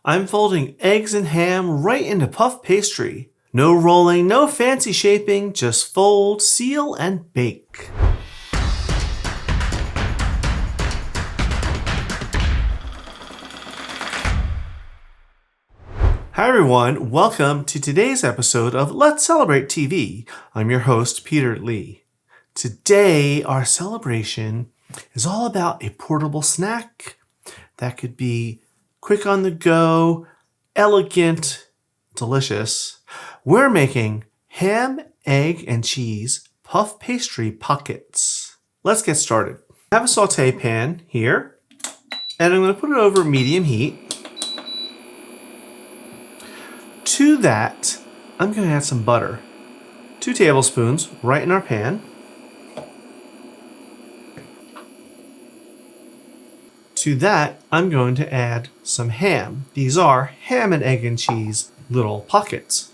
I'm folding eggs and ham right into puff pastry. No rolling, no fancy shaping, just fold, seal, and bake. Hi everyone, welcome to today's episode of Let's Celebrate TV. I'm your host, Peter Lee. Today, our celebration is all about a portable snack that could be quick on the go, elegant, delicious. We're making ham, egg, and cheese puff pastry pockets. Let's get started. I have a sauté pan here, and I'm going to put it over medium heat. To that, I'm going to add some butter. 2 tablespoons right in our pan. To that, I'm going to add some ham. These are ham and egg and cheese little pockets.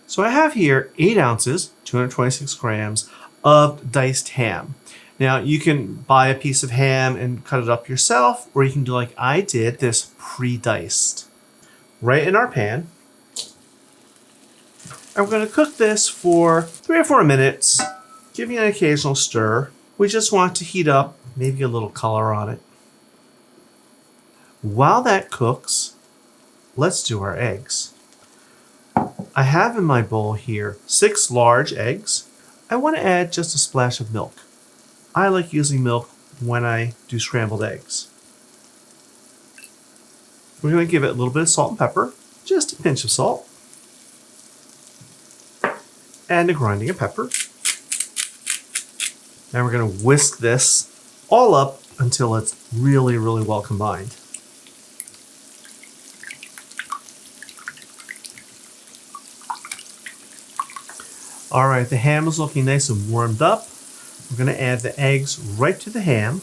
So I have here 8 ounces, 226 grams of diced ham. Now you can buy a piece of ham and cut it up yourself, or you can do like I did, this pre-diced. Right in our pan. And we're going to cook this for 3 or 4 minutes, giving an occasional stir. We just want to heat up, maybe a little color on it. While that cooks, let's do our eggs. I have in my bowl here 6 large eggs. I want to add just a splash of milk. I like using milk when I do scrambled eggs. We're going to give it a little bit of salt and pepper, just a pinch of salt, and a grinding of pepper. And we're going to whisk this all up until it's really, really well combined. All right, the ham is looking nice and warmed up. We're going to add the eggs right to the ham.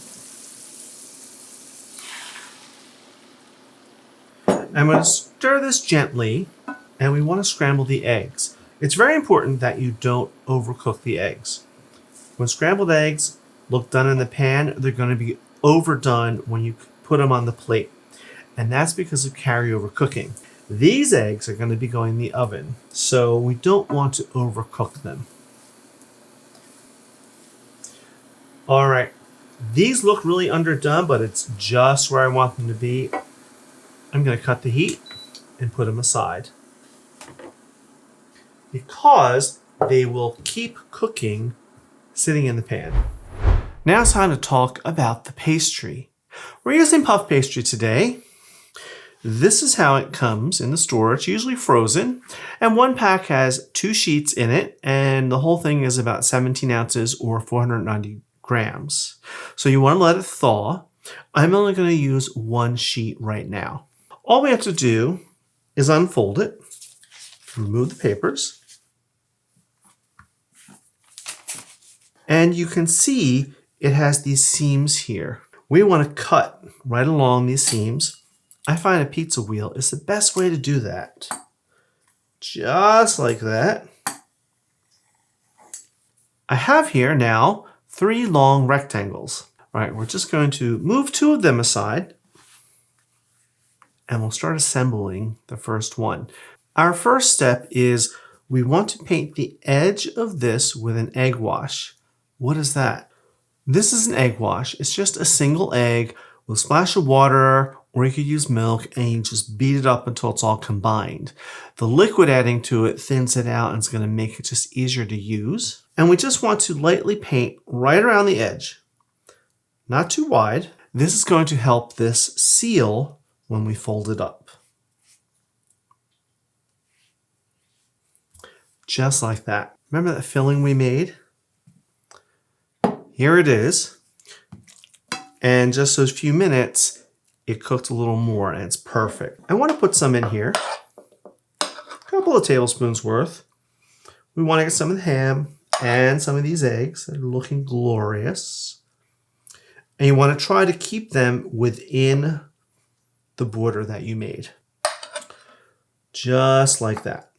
I'm going to stir this gently, and we want to scramble the eggs. It's very important that you don't overcook the eggs. When scrambled eggs look done in the pan, they're going to be overdone when you put them on the plate. And that's because of carryover cooking. These eggs are going to be going in the oven, so we don't want to overcook them. All right, these look really underdone, but it's just where I want them to be. I'm going to cut the heat and put them aside, because they will keep cooking sitting in the pan. Now it's time to talk about the pastry. We're using puff pastry today. This is how it comes in the store. It's usually frozen, and one pack has 2 sheets in it, and the whole thing is about 17 ounces or 490 grams. So you want to let it thaw. I'm only going to use 1 sheet right now. All we have to do is unfold it, remove the papers, and you can see it has these seams here. We want to cut right along these seams. I find a pizza wheel is the best way to do that. Just like that. I have here now 3 long rectangles. All right, we're just going to move 2 of them aside, and we'll start assembling the first one. Our first step is we want to paint the edge of this with an egg wash. What is that? This is an egg wash. It's just a single egg with a splash of water, or you could use milk and you just beat it up until it's all combined. The liquid adding to it thins it out and it's going to make it just easier to use. And we just want to lightly paint right around the edge, not too wide. This is going to help this seal when we fold it up. Just like that. Remember that filling we made? Here it is. And just those few minutes, it cooked a little more and it's perfect. I want to put some in here. A couple of tablespoons worth. We want to get some of the ham and some of these eggs that are looking glorious. And you want to try to keep them within the border that you made. Just like that.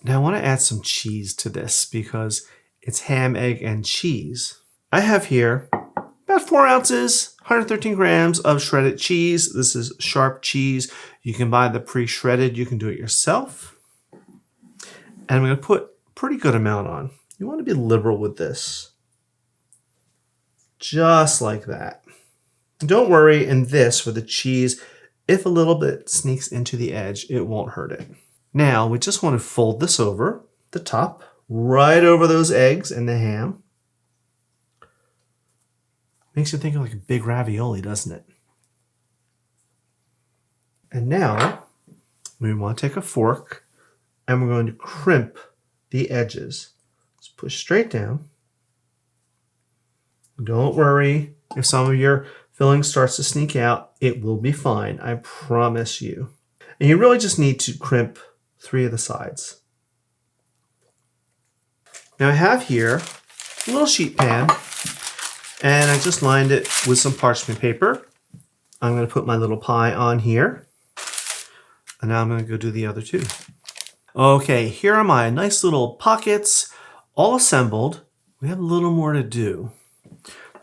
Now I want to add some cheese to this because it's ham, egg, and cheese. I have here about 4 ounces, 113 grams of shredded cheese. This is sharp cheese. You can buy the pre-shredded. You can do it yourself. And I'm going to put a pretty good amount on. You want to be liberal with this. Just like that. Don't worry in this for the cheese. If a little bit sneaks into the edge, it won't hurt it. Now, we just want to fold this over the top, right over those eggs and the ham. Makes you think of like a big ravioli, doesn't it? And now we want to take a fork and we're going to crimp the edges. Just push straight down. Don't worry if some of your filling starts to sneak out. It will be fine, I promise you. And you really just need to crimp 3 of the sides. Now I have here a little sheet pan. And I just lined it with some parchment paper. I'm going to put my little pie on here. And now I'm going to go do the other 2. Okay, here are my nice little pockets, all assembled. We have a little more to do.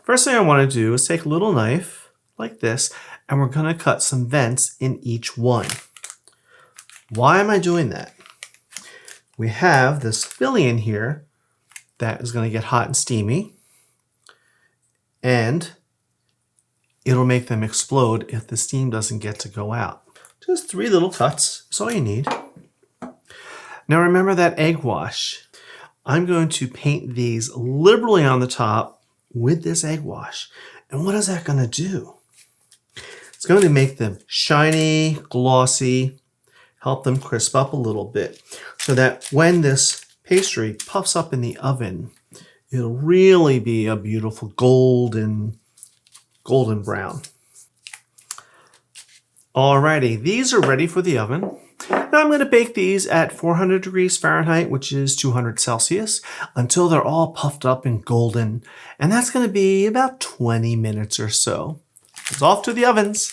First thing I want to do is take a little knife like this, and we're going to cut some vents in each one. Why am I doing that? We have this filling in here that is going to get hot and steamy. And it'll make them explode if the steam doesn't get to go out. Just 3 little cuts is all you need. Now remember that egg wash. I'm going to paint these liberally on the top with this egg wash. And what is that going to do? It's going to make them shiny, glossy, help them crisp up a little bit so that when this pastry puffs up in the oven, it'll really be a beautiful golden brown. Alrighty, these are ready for the oven. Now I'm going to bake these at 400 degrees Fahrenheit, which is 200 Celsius, until they're all puffed up and golden. And that's going to be about 20 minutes or so. It's off to the ovens.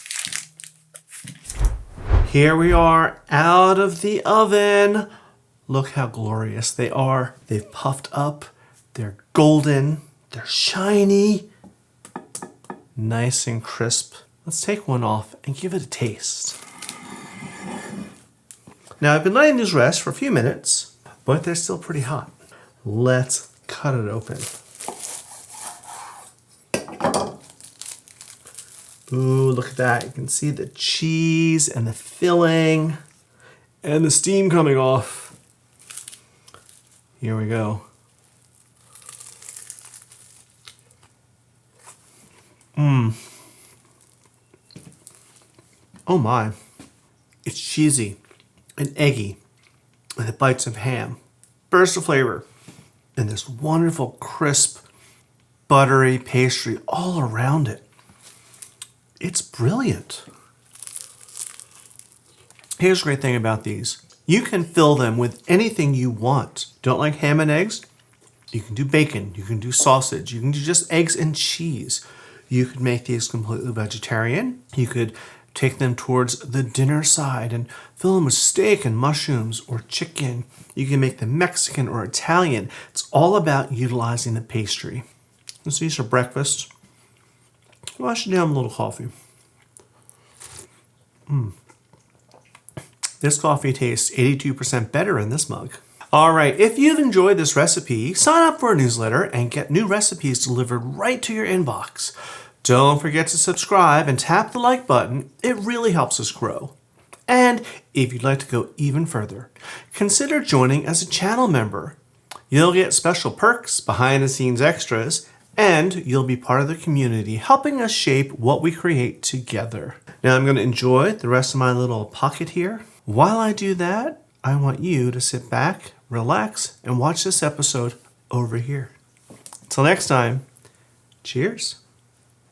Here we are out of the oven. Look how glorious they are. They've puffed up. They're golden, they're shiny, nice and crisp. Let's take one off and give it a taste. Now I've been letting these rest for a few minutes, but they're still pretty hot. Let's cut it open. Ooh, look at that. You can see the cheese and the filling and the steam coming off. Here we go. Oh my, it's cheesy and eggy with the bites of ham. Burst of flavor and this wonderful crisp, buttery pastry all around it. It's brilliant. Here's the great thing about these. You can fill them with anything you want. Don't like ham and eggs? You can do bacon, you can do sausage, you can do just eggs and cheese. You could make these completely vegetarian. You could take them towards the dinner side and fill them with steak and mushrooms or chicken. You can make them Mexican or Italian. It's all about utilizing the pastry. Let's use for breakfast. Wash down a little coffee. This coffee tastes 82% better in this mug. All right, if you've enjoyed this recipe, sign up for a newsletter and get new recipes delivered right to your inbox. Don't forget to subscribe and tap the like button. It really helps us grow. And if you'd like to go even further, consider joining as a channel member. You'll get special perks, behind-the-scenes extras, and you'll be part of the community helping us shape what we create together. Now I'm going to enjoy the rest of my little pocket here. While I do that, I want you to sit back, relax, and watch this episode over here. Until next time, cheers.